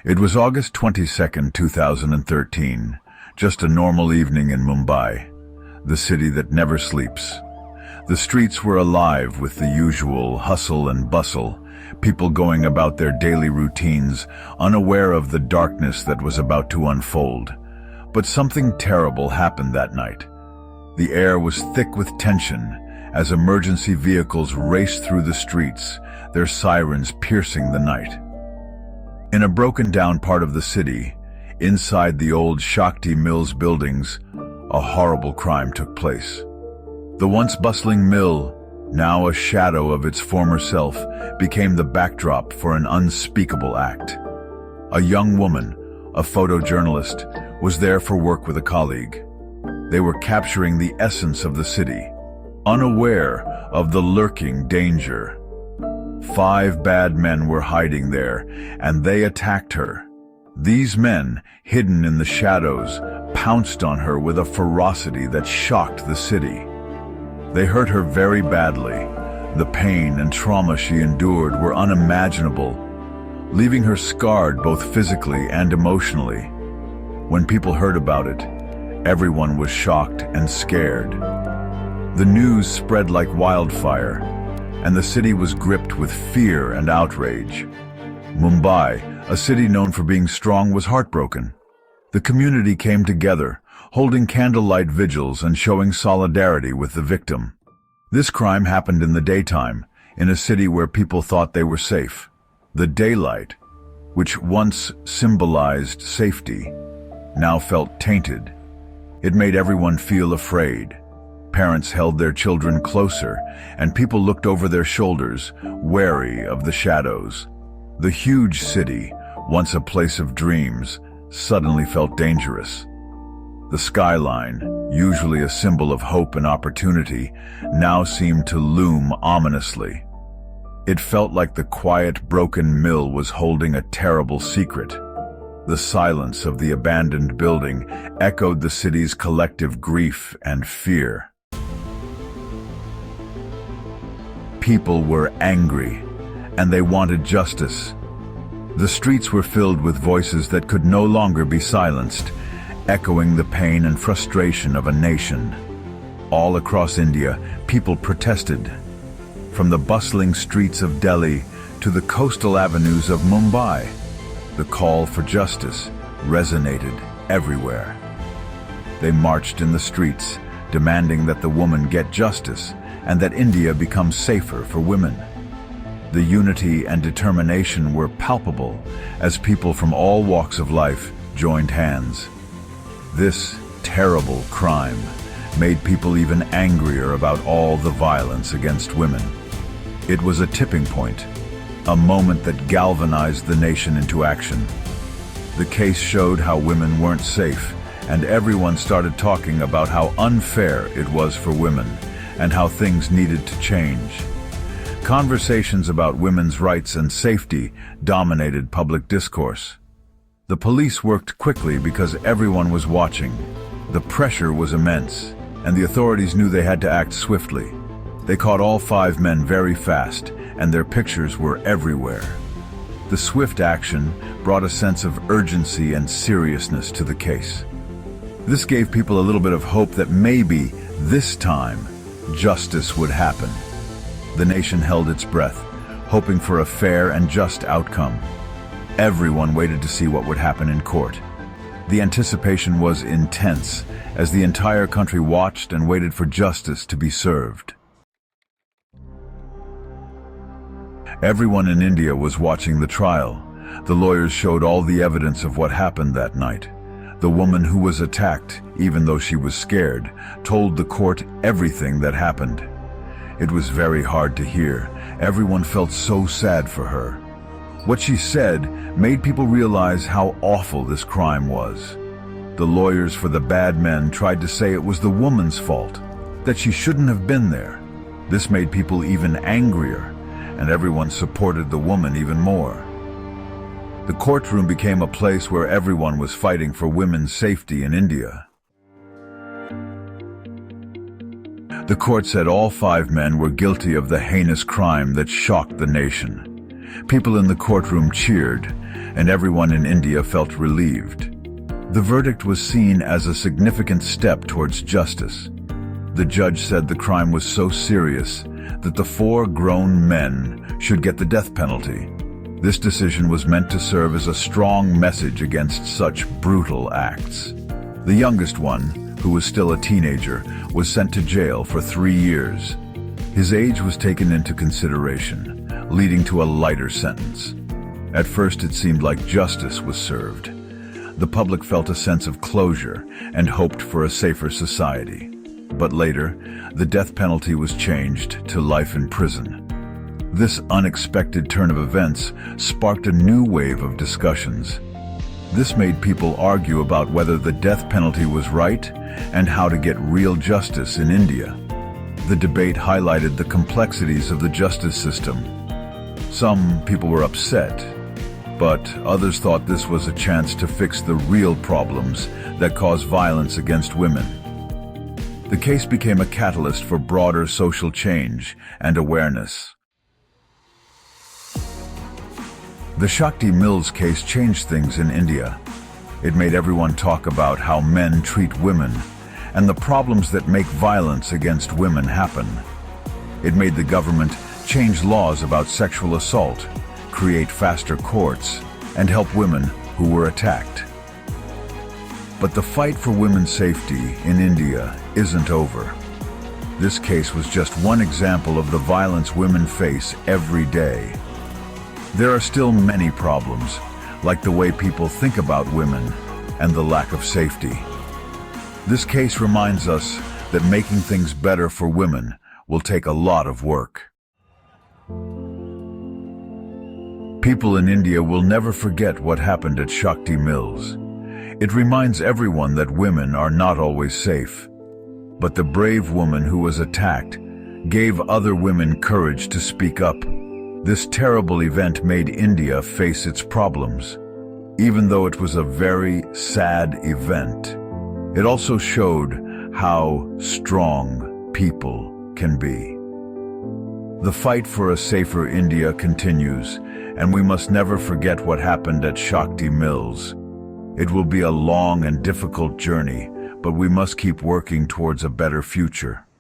It was August 22nd, 2013, just a normal evening in Mumbai, the city that never sleeps. The streets were alive with the usual hustle and bustle, people going about their daily routines, unaware of the darkness that was about to unfold. But something terrible happened that night. The air was thick with tension as emergency vehicles raced through the streets, their sirens piercing the night. In a broken-down part of the city, inside the old Shakti Mills buildings, a horrible crime took place. The once bustling mill, now a shadow of its former self, became the backdrop for an unspeakable act. A young woman, a photojournalist, was there for work with a colleague. They were capturing the essence of the city, unaware of the lurking danger. 5 bad men were hiding there, and they attacked her. These men, hidden in the shadows, pounced on her with a ferocity that shocked the city. They hurt her very badly. The pain and trauma she endured were unimaginable, leaving her scarred both physically and emotionally. When people heard about it, everyone was shocked and scared. The news spread like wildfire, and the city was gripped with fear and outrage. Mumbai, a city known for being strong, was heartbroken. The community came together, holding candlelight vigils and showing solidarity with the victim. This crime happened in the daytime, in a city where people thought they were safe. The daylight, which once symbolized safety, now felt tainted. It made everyone feel afraid. Parents held their children closer, and people looked over their shoulders, wary of the shadows. The huge city, once a place of dreams, suddenly felt dangerous. The skyline, usually a symbol of hope and opportunity, now seemed to loom ominously. It felt like the quiet, broken mill was holding a terrible secret. The silence of the abandoned building echoed the city's collective grief and fear. People were angry, and they wanted justice. The streets were filled with voices that could no longer be silenced, echoing the pain and frustration of a nation. All across India, people protested. From the bustling streets of Delhi to the coastal avenues of Mumbai, the call for justice resonated everywhere. They marched in the streets, demanding that the woman get justice and that India become safer for women. The unity and determination were palpable as people from all walks of life joined hands. This terrible crime made people even angrier about all the violence against women. It was a tipping point, a moment that galvanized the nation into action. The case showed how women weren't safe, and everyone started talking about how unfair it was for women and how things needed to change. Conversations about women's rights and safety dominated public discourse. The police worked quickly because everyone was watching. The pressure was immense, and the authorities knew they had to act swiftly. They caught all 5 men very fast, and their pictures were everywhere. The swift action brought a sense of urgency and seriousness to the case. This gave people a little bit of hope that maybe, this time, justice would happen. The nation held its breath, hoping for a fair and just outcome. Everyone waited to see what would happen in court. The anticipation was intense as the entire country watched and waited for justice to be served. Everyone in India was watching the trial. The lawyers showed all the evidence of what happened that night. The woman who was attacked, even though she was scared, told the court everything that happened. It was very hard to hear. Everyone felt so sad for her. What she said made people realize how awful this crime was. The lawyers for the bad men tried to say it was the woman's fault, that she shouldn't have been there. This made people even angrier, and everyone supported the woman even more. The courtroom became a place where everyone was fighting for women's safety in India. The court said all 5 men were guilty of the heinous crime that shocked the nation. People in the courtroom cheered, and everyone in India felt relieved. The verdict was seen as a significant step towards justice. The judge said the crime was so serious that the 4 grown men should get the death penalty. This decision was meant to serve as a strong message against such brutal acts. The youngest one, who was still a teenager, was sent to jail for 3 years. His age was taken into consideration, leading to a lighter sentence. At first it seemed like justice was served. The public felt a sense of closure and hoped for a safer society. But later, the death penalty was changed to life in prison. This unexpected turn of events sparked a new wave of discussions. This made people argue about whether the death penalty was right and how to get real justice in India. The debate highlighted the complexities of the justice system. Some people were upset, but others thought this was a chance to fix the real problems that cause violence against women. The case became a catalyst for broader social change and awareness. The Shakti Mills case changed things in India. It made everyone talk about how men treat women and the problems that make violence against women happen. It made the government change laws about sexual assault, create faster courts, and help women who were attacked. But the fight for women's safety in India isn't over. This case was just one example of the violence women face every day. There are still many problems, like the way people think about women and the lack of safety. This case reminds us that making things better for women will take a lot of work. People in India will never forget what happened at Shakti Mills. It reminds everyone that women are not always safe. But the brave woman who was attacked gave other women courage to speak up. This terrible event made India face its problems. Even though it was a very sad event, it also showed how strong people can be. The fight for a safer India continues, and we must never forget what happened at Shakti Mills. It will be a long and difficult journey, but we must keep working towards a better future.